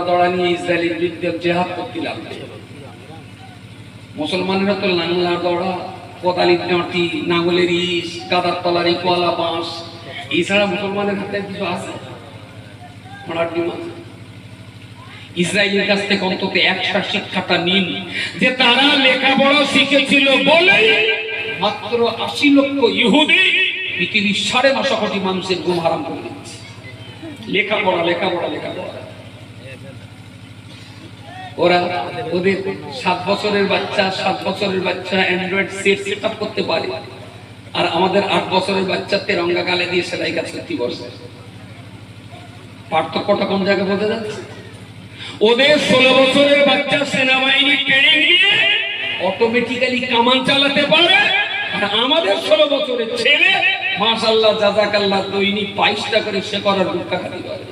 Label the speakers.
Speaker 1: দড়া নিয়ে ইসরায়েলের বিরুদ্ধে জেহাদ করতে লাগবে। মুসলমানেরা তো লাংলা দড়া, কোদালির ডাঁটি, নাঙ্গলের ইস, গাদার তলার কলা বাঁশ, এছাড়া মুসলমানের হাতে কিছু আছে? ইসরায়েলের কাছ থেকে অন্তত একটা শিক্ষাটা নিন যে তারা লেখাপড়া শিখেছিল বলে মাত্র ৮০ লক্ষ ইহুদি পৃথিবীর ৯.৫ কোটি মানুষের ঘুম হারাম করে দিচ্ছে। লেখাপড়া লেখাপড়া লেখাপড়া। ওরা ওদের ৭ বছরের বাচ্চা অ্যান্ড্রয়েড সেট আপ করতে পারে, আর আমাদের ৮ বছরের বাচ্চা তেরঙ্গা গালে দিয়ে সেলাই কাজ করতে বসে। পার্থক্যটা কোন জায়গায় বোঝা যাচ্ছে? ওদের ১৬ বছরের বাচ্চা সেনাবাহিনী ট্রেনিং দিয়ে অটোমেটিক্যালি কামান চালাতে পারে, আর আমাদের ১৬ বছরের ছেলে মাশাআল্লাহ জাযাকাল্লাহ দৈনিক ২২টা করে সে করার টাকা দিতে পারে।